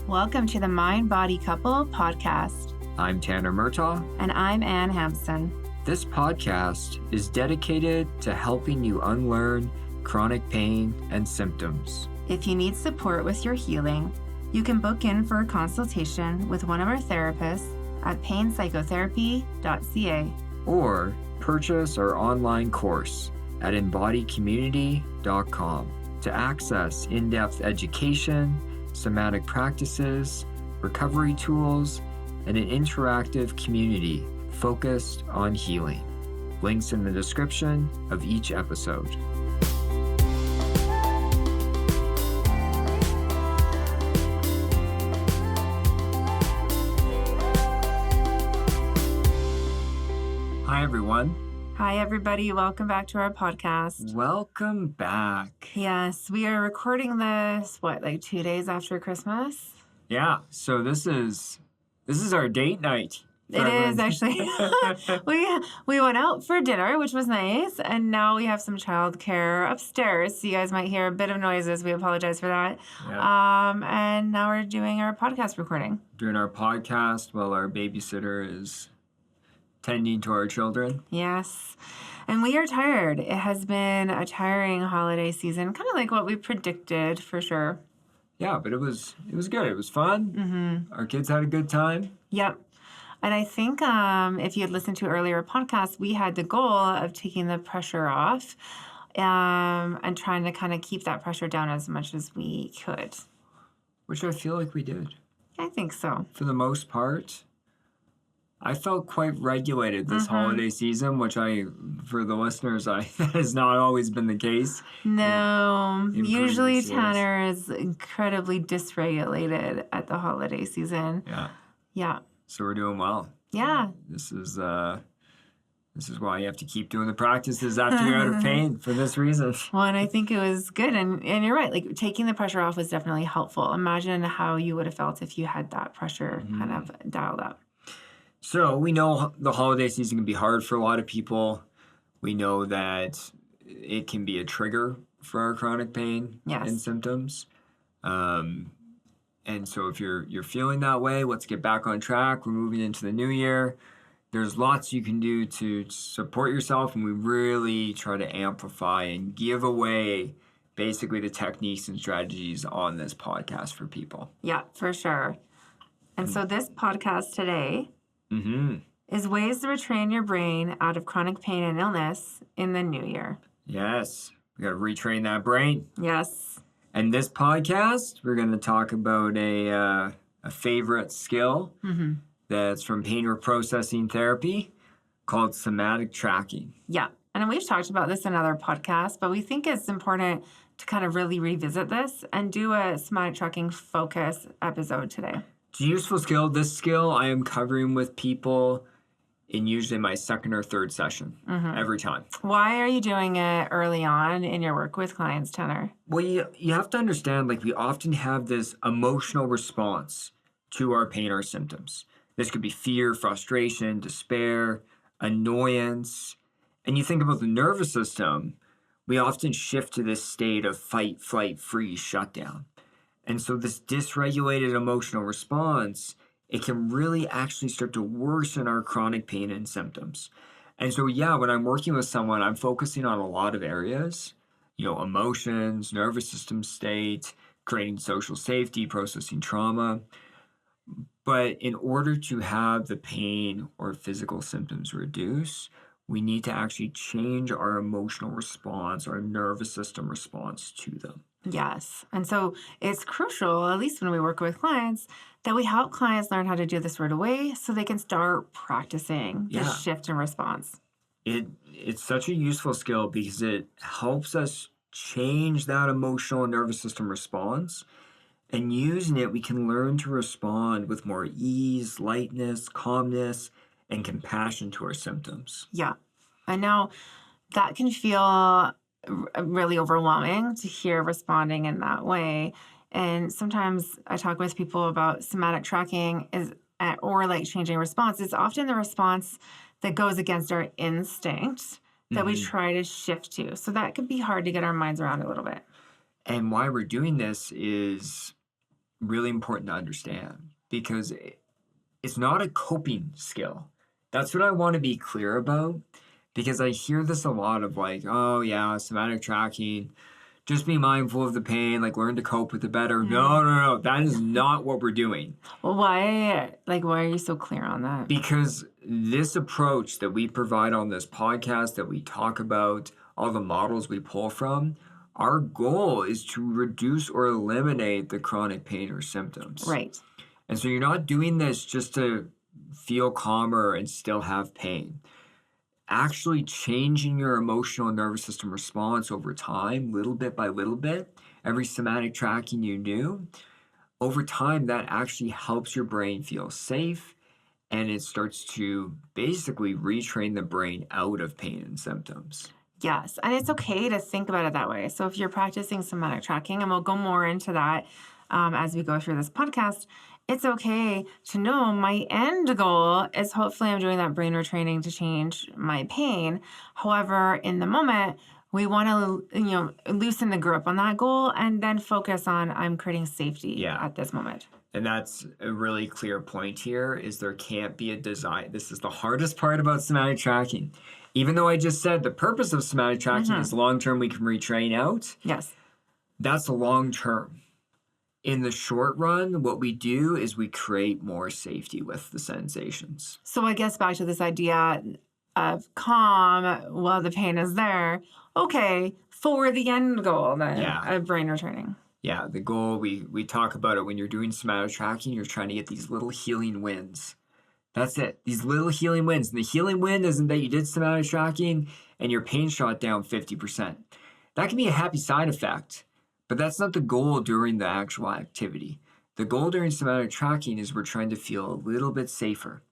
Welcome to the Mind Body Couple podcast. I'm Tanner Murtaugh. And I'm Ann Hampson. This podcast is dedicated to helping you unlearn chronic pain and symptoms. If you need support with your healing, you can book in for a consultation with one of our therapists at painpsychotherapy.ca. Or purchase our online course at embodycommunity.com to access in-depth education, somatic practices, recovery tools, and an interactive community focused on healing. Links in the description of each episode. Hi, everyone. Hi, everybody. Welcome back to our podcast. Welcome back. Yes, we are recording this, 2 days after Christmas? Yeah, so this is our date night. It is actually. we went out for dinner, which was nice, and now we have some childcare upstairs. So you guys might hear a bit of noises. We apologize for that. Yeah. And now we're doing our podcast recording. Doing our podcast while our babysitter is tending to our children. Yes. And we are tired. It has been a tiring holiday season, kind of like what we predicted for sure. Yeah, but it was good. It was fun. Mm-hmm. Our kids had a good time. Yep. And I think if you had listened to earlier podcasts, we had the goal of taking the pressure off and trying to kind of keep that pressure down as much as we could. Which I feel like we did. I think so. For the most part. I felt quite regulated this holiday season, which for the listeners, that has not always been the case. No, usually Tanner is incredibly dysregulated at the holiday season. Yeah. Yeah. So we're doing well. Yeah. This is why you have to keep doing the practices after you're out of pain for this reason. Well, and I think it was good. And you're right. Like taking the pressure off was definitely helpful. Imagine how you would have felt if you had that pressure kind of dialed up. So we know the holiday season can be hard for a lot of people. We know that it can be a trigger for our chronic pain and symptoms. And so if you're feeling that way, let's get back on track. We're moving into the new year. There's lots you can do to support yourself, and we really try to amplify and give away basically the techniques and strategies on this podcast for people. Yeah, for sure. And so this podcast today is ways to retrain your brain out of chronic pain and illness in the new year. Yes. We got to retrain that brain. Yes. And this podcast, we're going to talk about a favorite skill that's from pain reprocessing therapy called somatic tracking. Yeah. And we've talked about this in other podcasts, but we think it's important to kind of really revisit this and do a somatic tracking focus episode today. It's a useful skill. This skill I am covering with people in usually my second or third session every time. Why are you doing it early on in your work with clients, Tanner? Well, you have to understand, we often have this emotional response to our pain or symptoms. This could be fear, frustration, despair, annoyance. And you think about the nervous system, we often shift to this state of fight, flight, freeze, shutdown. And so this dysregulated emotional response, it can really actually start to worsen our chronic pain and symptoms. And so, when I'm working with someone, I'm focusing on a lot of areas, emotions, nervous system state, creating social safety, processing trauma. But in order to have the pain or physical symptoms reduce, we need to actually change our emotional response, our nervous system response to them. Yes. And so it's crucial, at least when we work with clients, that we help clients learn how to do this right away so they can start practicing the shift in response. It's such a useful skill because it helps us change that emotional and nervous system response. And using it, we can learn to respond with more ease, lightness, calmness, and compassion to our symptoms. Yeah. And now that can feel really overwhelming to hear responding in that way. And sometimes I talk with people about somatic tracking or changing response. It's often the response that goes against our instinct that we try to shift to. So that can be hard to get our minds around a little bit. And why we're doing this is really important to understand because it's not a coping skill. That's what I want to be clear about because I hear this a lot of like, oh yeah, somatic tracking, just be mindful of the pain, like learn to cope with it better. No, no, no, that is not what we're doing. Well, why are you so clear on that? Because this approach that we provide on this podcast, that we talk about, all the models we pull from, our goal is to reduce or eliminate the chronic pain or symptoms. Right. And so you're not doing this just to feel calmer and still have pain. Actually changing your emotional and nervous system response over time, little bit by little bit, every somatic tracking you do, over time, that actually helps your brain feel safe and it starts to basically retrain the brain out of pain and symptoms. Yes. And it's okay to think about it that way. So if you're practicing somatic tracking, and we'll go more into that as we go through this podcast, it's okay to know my end goal is hopefully I'm doing that brain retraining to change my pain. However, in the moment, we want to, loosen the grip on that goal and then focus on I'm creating safety at this moment. And that's a really clear point here is there can't be a design. This is the hardest part about somatic tracking. Even though I just said the purpose of somatic tracking is long-term, we can retrain out. Yes. That's long-term. In the short run, what we do is we create more safety with the sensations. So I guess back to this idea of calm while the pain is there. Okay, for the end goal then of brain retraining. Yeah, the goal, we talk about it when you're doing somatic tracking, you're trying to get these little healing wins. That's it, these little healing wins. And the healing win isn't that you did somatic tracking and your pain shot down 50%. That can be a happy side effect. But that's not the goal during the actual activity. The goal during somatic tracking is we're trying to feel a little bit safer.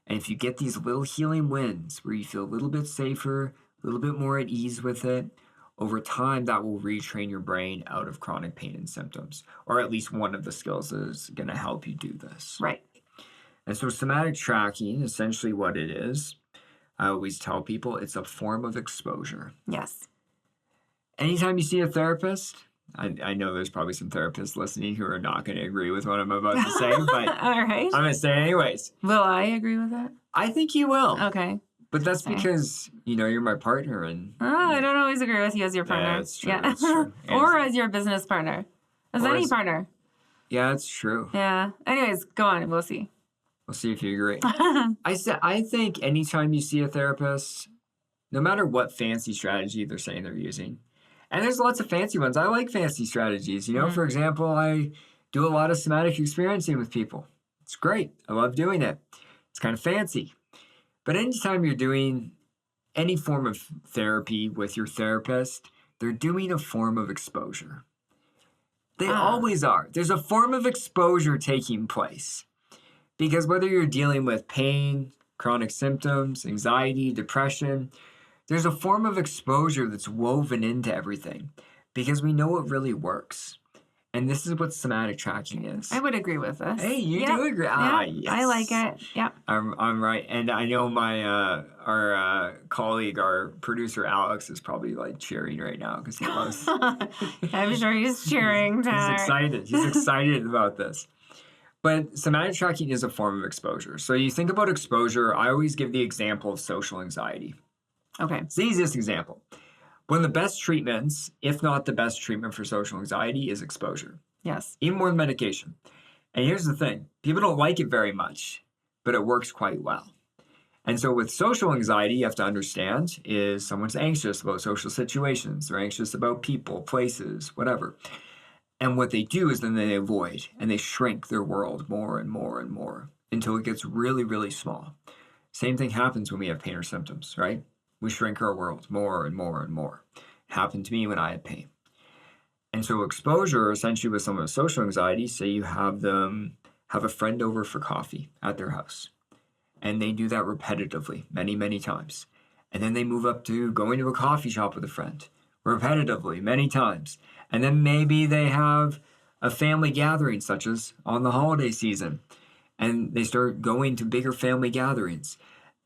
And if you get these little healing wins where you feel a little bit safer, a little bit more at ease with it, over time that will retrain your brain out of chronic pain and symptoms. Or at least one of the skills is going to help you do this. Right. And so somatic tracking, essentially what it is, I always tell people it's a form of exposure. Yes. Anytime you see a therapist, I know there's probably some therapists listening who are not going to agree with what I'm about to say, but all right. I'm going to say it anyways. Will I agree with that? I think you will. Okay. But that's because, you're my partner. And I don't always agree with you as your partner. Yeah, that's true. That's true. Or as your business partner. As any partner. Yeah, that's true. Yeah. Anyways, go on. We'll see. We'll see if you agree. I think anytime you see a therapist, no matter what fancy strategy they're saying they're using, and there's lots of fancy ones. I like fancy strategies. For example, I do a lot of somatic experiencing with people. It's great. I love doing it. It's kind of fancy. But anytime you're doing any form of therapy with your therapist, they're doing a form of exposure. They always are. There's a form of exposure taking place. Because whether you're dealing with pain, chronic symptoms, anxiety, depression, there's a form of exposure that's woven into everything because we know it really works. And this is what somatic tracking is. I would agree with this. Hey, you do agree. Yeah, Yes. I like it. Yeah. I'm right. And I know my our colleague, our producer Alex, is probably like cheering right now because he loves. I'm sure he's cheering. He's excited. He's excited about this. But somatic tracking is a form of exposure. So you think about exposure, I always give the example of social anxiety. Okay. It's the easiest example. One of the best treatments, if not the best treatment for social anxiety, is exposure. Yes. Even more than medication. And here's the thing. People don't like it very much, but it works quite well. And so with social anxiety, you have to understand is someone's anxious about social situations. They're anxious about people, places, whatever. And what they do is then they avoid and they shrink their world more and more and more until it gets really, really small. Same thing happens when we have pain or symptoms, right? We shrink our world more and more and more. It happened to me when I had pain. And so exposure, essentially with someone with social anxiety, say you have them have a friend over for coffee at their house. And they do that repetitively, many, many times. And then they move up to going to a coffee shop with a friend, repetitively, many times. And then maybe they have a family gathering, such as on the holiday season. And they start going to bigger family gatherings.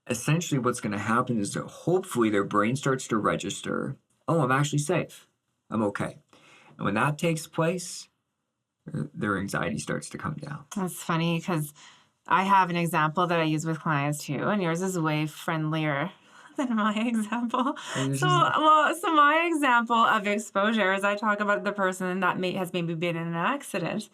Essentially what's going to happen is that hopefully their brain starts to register, oh, I'm actually safe. I'm okay. And when that takes place, their anxiety starts to come down. That's funny because I have an example that I use with clients too, and yours is way friendlier than my example. And it's So, just, so my example of exposure is I talk about the person that has maybe been in an accident,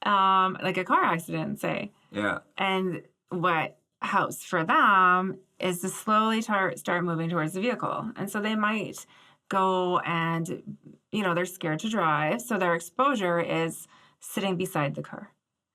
like a car accident, say. yeah, And what helps for them is to slowly start moving towards the vehicle. And so they might go and, they're scared to drive. So their exposure is sitting beside the car.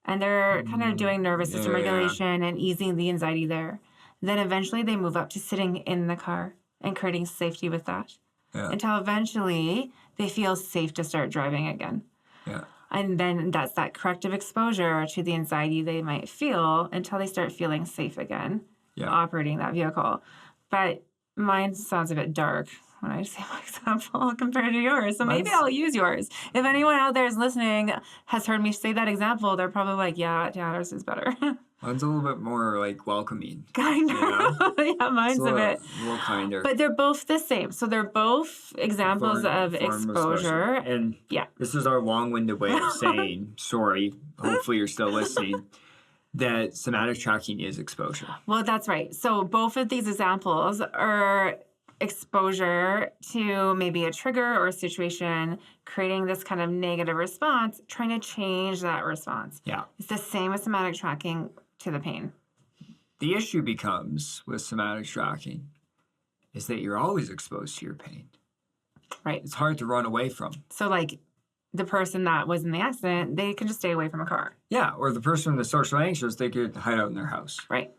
And they're kind of doing nervous system yeah, regulation and easing the anxiety there. Then eventually they move up to sitting in the car and creating safety with that yeah, until eventually they feel safe to start driving again. yeah, And then that's that corrective exposure to the anxiety they might feel until they start feeling safe again yeah. operating that vehicle. But mine sounds a bit dark when I say my example compared to yours. So maybe Mine's I'll use yours. If anyone out there is listening has heard me say that example, they're probably like, yeah, ours is better. mine's a little bit more like welcoming. Kind You know, of. Yeah, it's mine's a bit. a little kinder. But they're both the same. So they're both examples of exposure. And Yeah. this is our long-winded way of saying, sorry, hopefully you're still listening, that somatic tracking is exposure. Well, that's right. So both of these examples are exposure to maybe a trigger or a situation, creating this kind of negative response, trying to change that response. Yeah. It's the same with somatic tracking to the pain. The issue becomes with somatic tracking is that you're always exposed to your pain. Right. It's hard to run away from. So like the person that was in the accident, they can just stay away from a car. Yeah, or the person that's social anxious, they could hide out in their house. Right.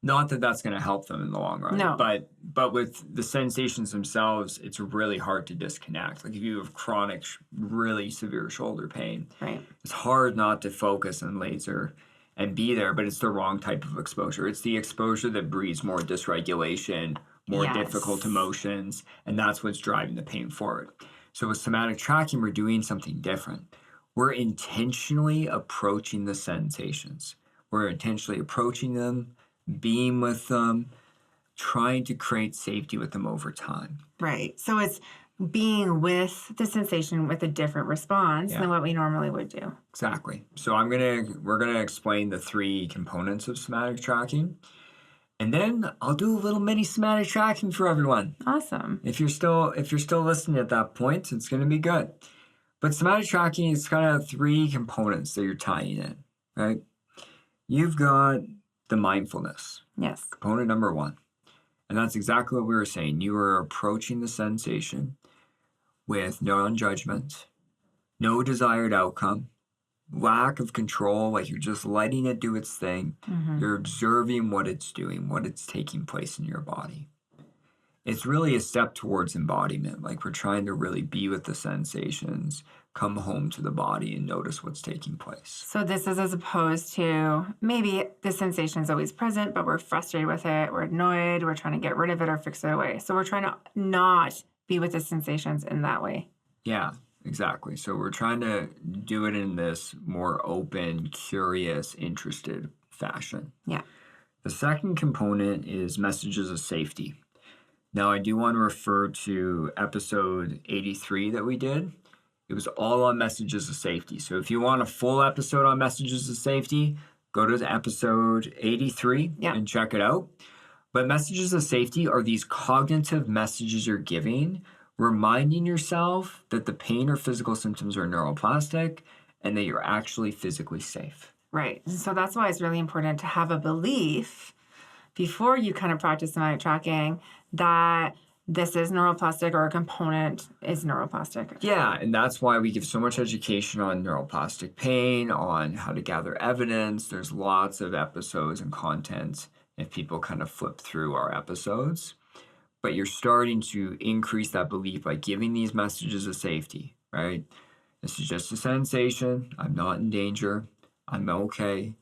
Not that that's going to help them in the long run. No. But with the sensations themselves, it's really hard to disconnect. Like if you have chronic, really severe shoulder pain, Right. it's hard not to focus and laser and be there, but it's the wrong type of exposure. It's the exposure that breeds more dysregulation, more Yes. difficult emotions, and that's what's driving the pain forward. So with somatic tracking, we're doing something different. We're intentionally approaching the sensations. We're intentionally approaching them, being with them, trying to create safety with them over time. Right. So it's being with the sensation with a different response Yeah. than what we normally would do. Exactly. So we're gonna explain the three components of somatic tracking, and then I'll do a little mini somatic tracking for everyone. Awesome. If you're still listening at that point, it's gonna be good. But somatic tracking is kind of three components that you're tying in, right? You've got the mindfulness, Yes. component number one. And that's exactly what we were saying. You are approaching the sensation with no non-judgment, no desired outcome, lack of control, like you're just letting it do its thing. Mm-hmm. You're observing what it's doing, what it's taking place in your body. It's really a step towards embodiment. Like we're trying to really be with the sensations, come home to the body and notice what's taking place. So this is as opposed to maybe the sensation is always present, but we're frustrated with it, we're annoyed, we're trying to get rid of it or fix it away. So we're trying to not be with the sensations in that way. Yeah, exactly. So we're trying to do it in this more open, curious, interested fashion. Yeah. The second component is messages of safety. Now, I do want to refer to episode 83 that we did. It was all on messages of safety. So if you want a full episode on messages of safety, go to the episode 83 and check it out. But messages of safety are these cognitive messages you're giving, reminding yourself that the pain or physical symptoms are neuroplastic and that you're actually physically safe. Right. So that's why it's really important to have a belief before you kind of practice somatic tracking that this is neuroplastic or a component is neuroplastic. Yeah, and that's why we give so much education on neuroplastic pain, on how to gather evidence. There's lots of episodes and content if people kind of flip through our episodes. But you're starting to increase that belief by giving these messages of safety, right? This is just a sensation. I'm not in danger. I'm okay.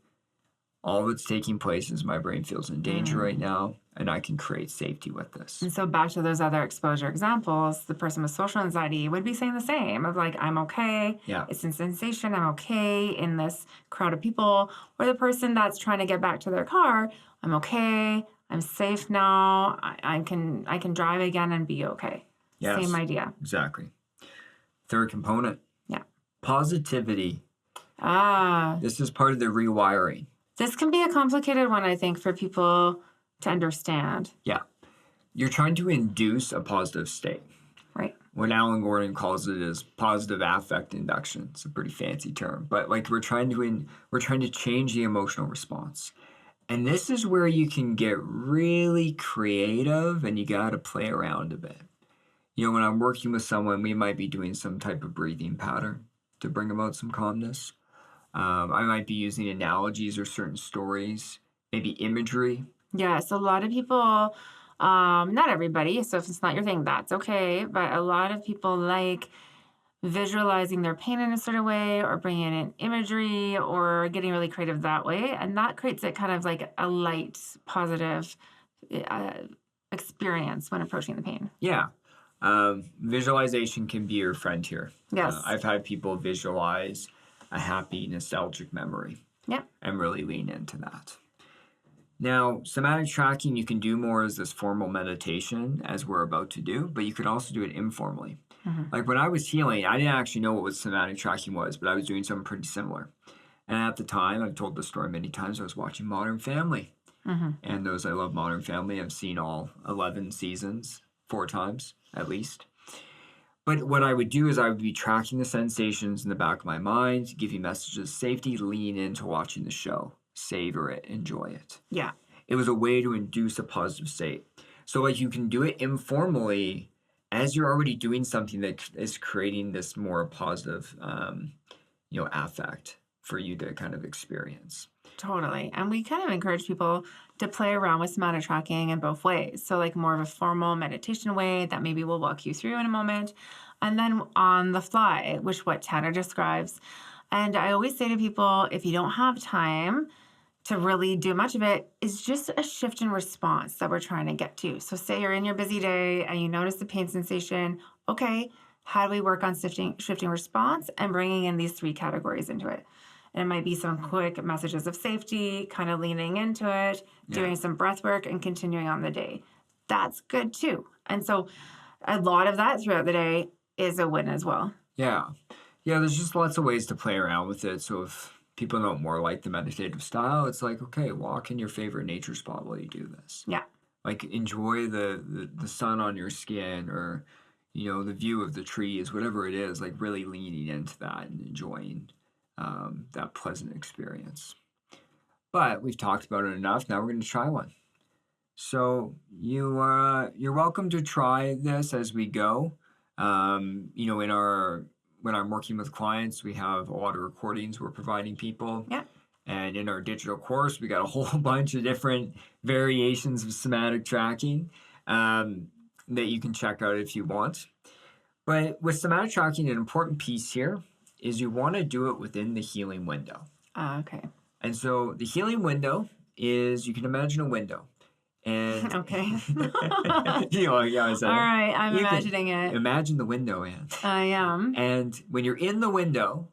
All that's taking place is my brain feels in danger right now, and I can create safety with this. And so back to those other exposure examples, the person with social anxiety would be saying the same of like, I'm okay. Yeah. It's a sensation. I'm okay in this crowd of people. Or the person that's trying to get back to their car, I'm okay. I'm safe now. I can drive again and be okay. Yes, Same idea. Exactly. Third component. Yeah. Positivity Ah, This is part of the rewiring. this can be a complicated one, I think, for people to understand. Yeah. You're trying to induce a positive state. Right. What Alan Gordon calls it is positive affect induction. It's a pretty fancy term, but like we're trying to change the emotional response. And this is where you can get really creative and you got to play around a bit. You know, when I'm working with someone, we might be doing some type of breathing pattern to bring about some calmness. I might be using analogies or certain stories, maybe imagery. Yes, a lot of people, not everybody, so if it's not your thing, that's okay. But a lot of people like visualizing their pain in a certain way or bringing in imagery or getting really creative that way. And that creates a kind of like a light, positive uh, experience when approaching the pain. Yeah. Visualization can be your friend here. Yes. I've had people visualize a happy, nostalgic memory Yep. and really lean into that. Now, somatic tracking, you can do more as this formal meditation as we're about to do, but you could also do it informally. Like when I was healing, I didn't actually know what somatic tracking was, but I was doing something pretty similar. And at the time, I've told the story many times, I was watching Modern Family. And those I love Modern Family. I've seen all 11 seasons 4 times at least. But what I would do is I would be tracking the sensations in the back of my mind, give you messages of safety, lean into watching the show, savor it, enjoy it. Yeah. It was a way to induce a positive state. So like you can do it informally as you're already doing something that is creating this more positive, affect for you to kind of experience. Totally. And we kind of encourage people to play around with somatic tracking in both ways. So, like more of a formal meditation way that maybe we'll walk you through in a moment. And then on the fly, which what Tanner describes. And I always say to people, if you don't have time to really do much of it, is just a shift in response that we're trying to get to. So, say you're in your busy day and you notice the pain sensation. Okay, how do we work on shifting response and bringing in these 3 categories into it? And it might be some quick messages of safety, kind of leaning into it, doing some breath work, and continuing on the day. That's good too. And so a lot of that throughout the day is a win as well. Yeah. Yeah, there's just lots of ways to play around with it. So if people don't more like the meditative style, it's like, okay, walk in your favorite nature spot while you do this. Yeah. Like enjoy the sun on your skin or, the view of the trees, whatever it is, like really leaning into that and enjoying that pleasant experience. But we've talked about it enough. Now we're going to try one. So you're welcome to try this as we go. When I'm working with clients, we have a lot of recordings we're providing people. Yeah. And in our digital course, we got a whole bunch of different variations of somatic tracking that you can check out if you want. But with somatic tracking, an important piece here is you want to do it within the healing window. Okay. And so the healing window is, you can imagine a window. And Okay. All right, I'm imagining it. Imagine the window, Anne. I am. And when you're in the window,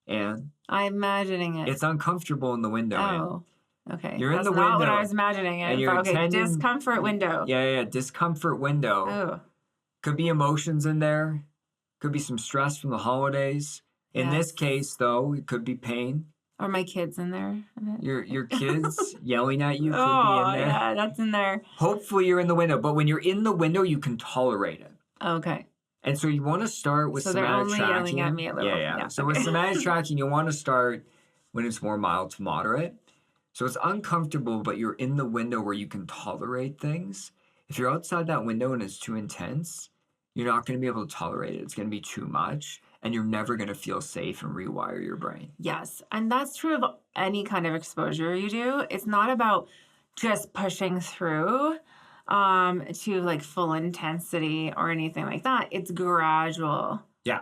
Anne, I'm imagining it. it's uncomfortable in the window, Anne. Okay. You're in That's the not what window, I was imagining and it. you're Okay, attending- discomfort window. Yeah, discomfort window. Oh. Could be emotions in there. Could be some stress from the holidays. In this case, though, it could be pain. Or my kids in there. Your kids yelling at you could Oh, be in there. yeah, that's in there. Hopefully you're in the window, but when you're in the window, you can tolerate it. Okay. And so you want to start with So they're somatic only tracking. yelling at me a little. Yeah. So with somatic tracking, you want to start when it's more mild to moderate. So it's uncomfortable, but you're in the window where you can tolerate things. If you're outside that window and it's too intense, you're not going to be able to tolerate it. It's going to be too much, and you're never going to feel safe and rewire your brain. Yes. And that's true of any kind of exposure you do. It's not about just pushing through to like full intensity or anything like that. It's gradual. Yeah.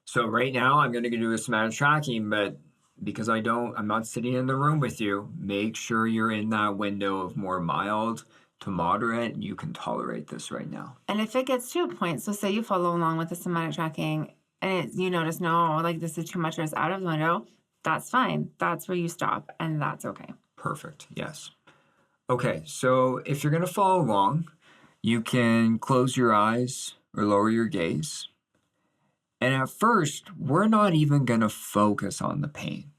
So right now I'm going to do a somatic tracking, but because I'm not sitting in the room with you, make sure you're in that window of more mild to moderate, and you can tolerate this right now. And if it gets to a point, so say you follow along with the somatic tracking and you notice, no, like this is too much or it's out of the window, that's fine. That's where you stop, and that's okay. Perfect. Yes. Okay. So if you're going to follow along, you can close your eyes or lower your gaze. And at first, we're not even going to focus on the pain.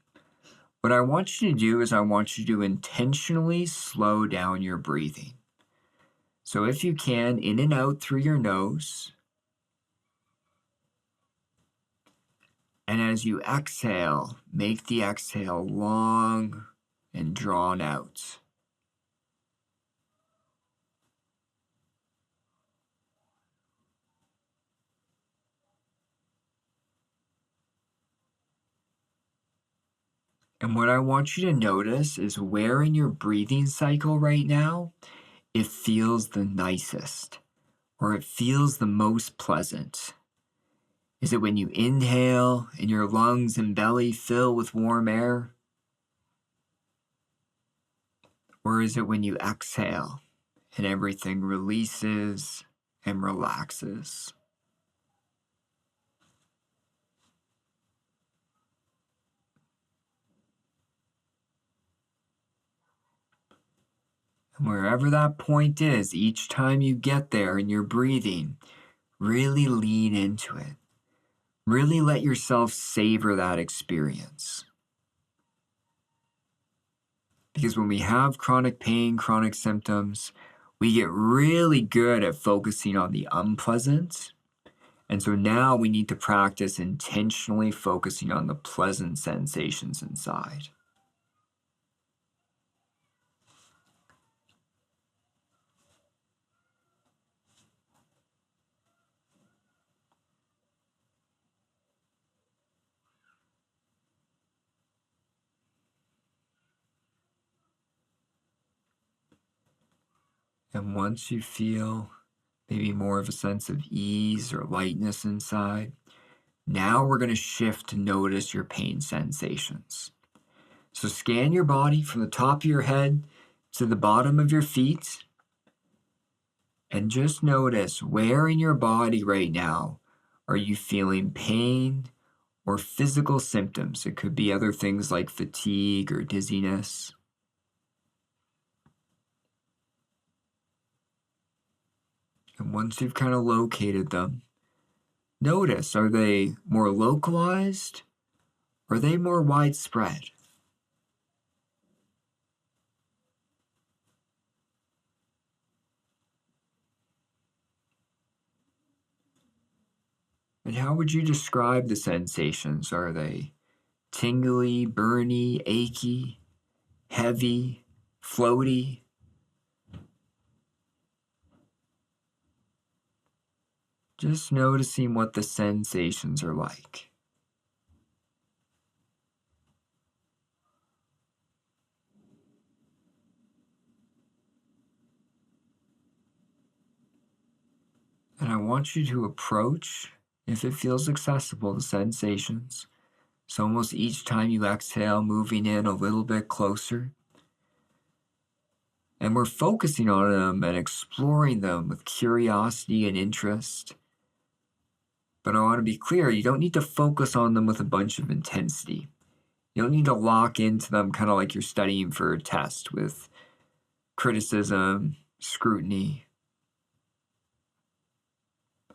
What I want you to do is I want you to intentionally slow down your breathing. So if you can, in and out through your nose. And as you exhale, make the exhale long and drawn out. And what I want you to notice is where in your breathing cycle right now it feels the nicest or it feels the most pleasant. Is it when you inhale and your lungs and belly fill with warm air? Or is it when you exhale and everything releases and relaxes? And wherever that point is, each time you get there in your breathing, really lean into it. Really let yourself savor that experience. Because when we have chronic pain, chronic symptoms, we get really good at focusing on the unpleasant. And so now we need to practice intentionally focusing on the pleasant sensations inside. And once you feel maybe more of a sense of ease or lightness inside, now we're going to shift to notice your pain sensations. So scan your body from the top of your head to the bottom of your feet and just notice where in your body right now are you feeling pain or physical symptoms. It could be other things like fatigue or dizziness. And once you've kind of located them, notice, are they more localized or are they more widespread? And how would you describe the sensations? Are they tingly, burny, achy, heavy, floaty? Just noticing what the sensations are like. And I want you to approach, if it feels accessible, the sensations. So almost each time you exhale, moving in a little bit closer. And we're focusing on them and exploring them with curiosity and interest. But I want to be clear, you don't need to focus on them with a bunch of intensity. You don't need to lock into them kind of like you're studying for a test with criticism, scrutiny.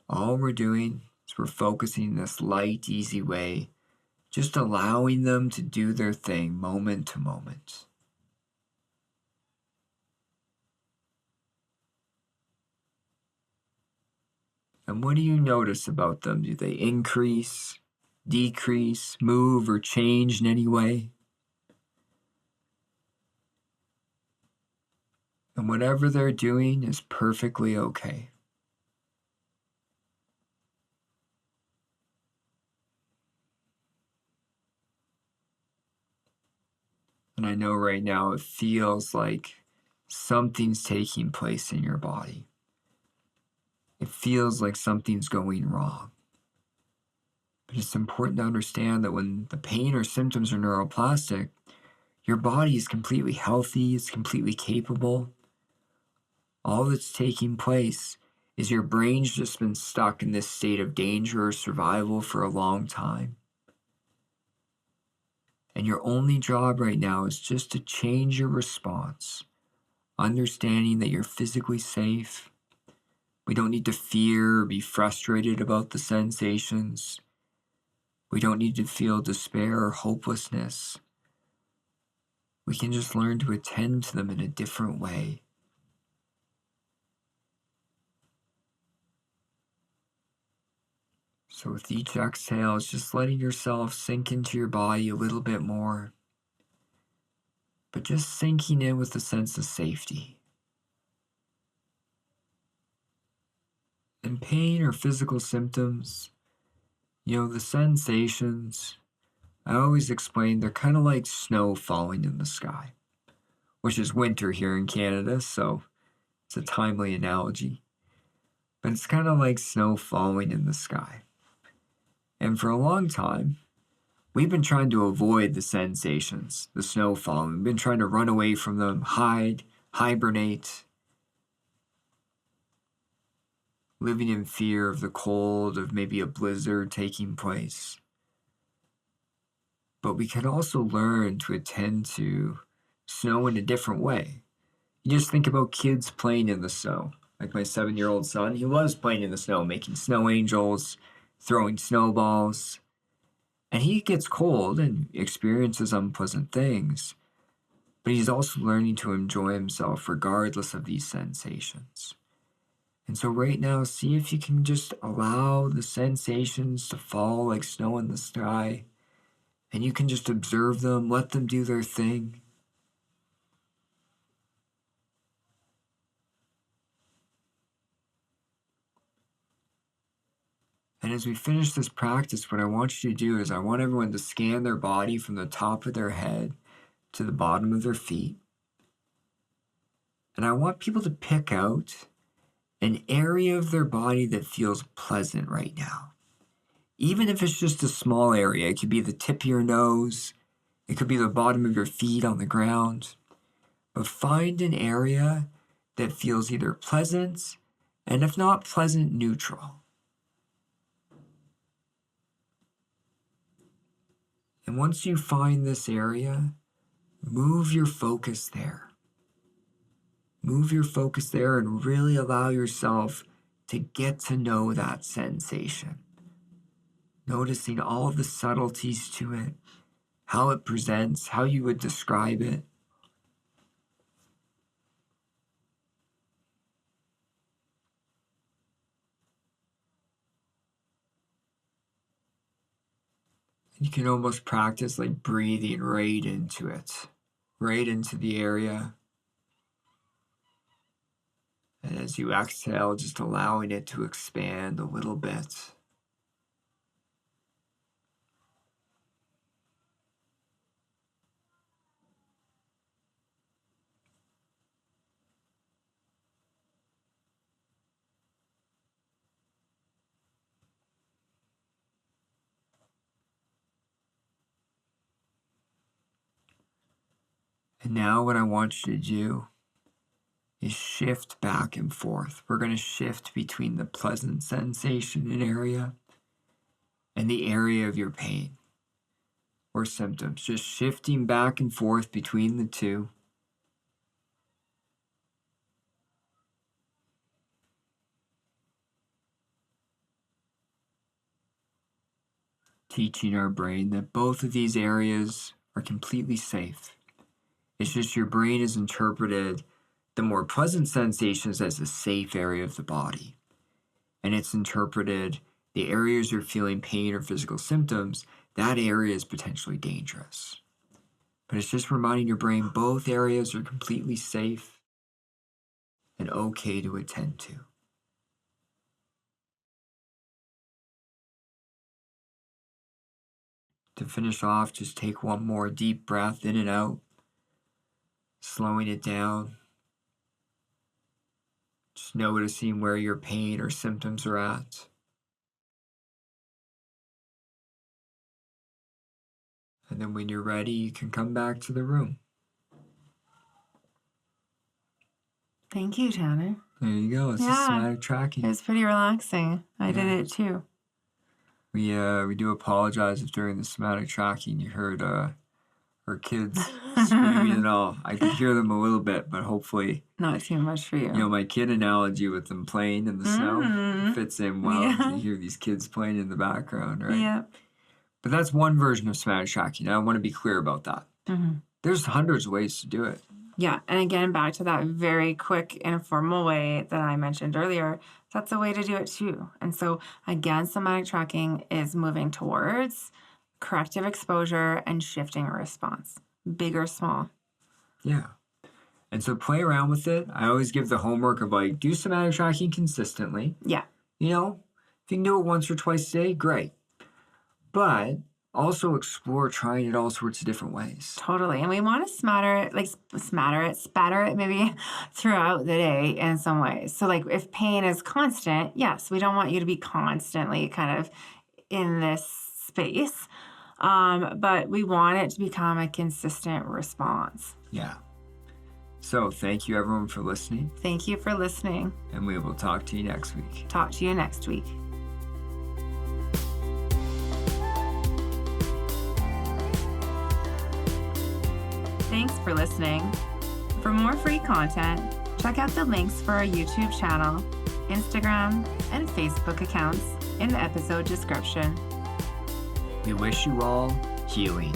All we're doing is we're focusing in this light, easy way, just allowing them to do their thing moment to moment. And what do you notice about them? Do they increase, decrease, move, or change in any way? And whatever they're doing is perfectly okay. And I know right now it feels like something's taking place in your body. It feels like something's going wrong. But it's important to understand that when the pain or symptoms are neuroplastic, your body is completely healthy, it's completely capable. All that's taking place is your brain's just been stuck in this state of danger or survival for a long time. And your only job right now is just to change your response, understanding that you're physically safe. We don't need to fear or be frustrated about the sensations. We don't need to feel despair or hopelessness. We can just learn to attend to them in a different way. So with each exhale, it's just letting yourself sink into your body a little bit more, but just sinking in with a sense of safety. And pain or physical symptoms, the sensations, I always explain they're kind of like snow falling in the sky, which is winter here in Canada, so it's a timely analogy. But it's kind of like snow falling in the sky. And for a long time, we've been trying to avoid the sensations, the snow falling. We've been trying to run away from them, hide, hibernate, living in fear of the cold, of maybe a blizzard taking place. But we can also learn to attend to snow in a different way. You just think about kids playing in the snow. Like my 7-year-old son, he loves playing in the snow, making snow angels, throwing snowballs. And he gets cold and experiences unpleasant things, but he's also learning to enjoy himself regardless of these sensations. And so right now, see if you can just allow the sensations to fall like snow in the sky, and you can just observe them, let them do their thing. And as we finish this practice, what I want you to do is I want everyone to scan their body from the top of their head to the bottom of their feet. And I want people to pick out an area of their body that feels pleasant right now. Even if it's just a small area, it could be the tip of your nose, it could be the bottom of your feet on the ground. But find an area that feels either pleasant, and if not pleasant, neutral. And once you find this area, move your focus there. Move your focus there and really allow yourself to get to know that sensation. Noticing all the subtleties to it, how it presents, how you would describe it. You can almost practice like breathing right into it, right into the area. And as you exhale, just allowing it to expand a little bit. And now what I want you to do is shift back and forth. We're going to shift between the pleasant sensation and area and the area of your pain or symptoms. Just shifting back and forth between the two. Teaching our brain that both of these areas are completely safe. It's just your brain has interpreted the more pleasant sensations as a safe area of the body. And it's interpreted the areas you're feeling pain or physical symptoms, that area is potentially dangerous. But it's just reminding your brain both areas are completely safe and okay to attend to. To finish off, just take one more deep breath in and out, slowing it down. Just noticing where your pain or symptoms are at. And then when you're ready, you can come back to the room. Thank you, Tanner. There you go. It's just somatic tracking. It was pretty relaxing. I did it too. We do apologize if during the somatic tracking you heard our kids screaming and all. I could hear them a little bit, but hopefully not too much for you. My kid analogy with them playing in the snow fits in well. Yeah. You hear these kids playing in the background, right? Yeah. But that's one version of somatic tracking. I want to be clear about that. There's hundreds of ways to do it. Yeah. And again, back to that very quick, informal way that I mentioned earlier, that's a way to do it too. And so, again, somatic tracking is moving towards corrective exposure and shifting a response, big or small. Yeah. And so play around with it. I always give the homework of like, do somatic tracking consistently. Yeah. You know, if you can do it once or twice a day, great. But also explore trying it all sorts of different ways. Totally. And we want to spatter it maybe throughout the day in some ways. So like if pain is constant, yes, we don't want you to be constantly kind of in this space. But we want it to become a consistent response. Yeah. So thank you everyone for listening. Thank you for listening. And we will talk to you next week. Talk to you next week. Thanks for listening. For more free content, check out the links for our YouTube channel, Instagram, and Facebook accounts in the episode description. We wish you all healing.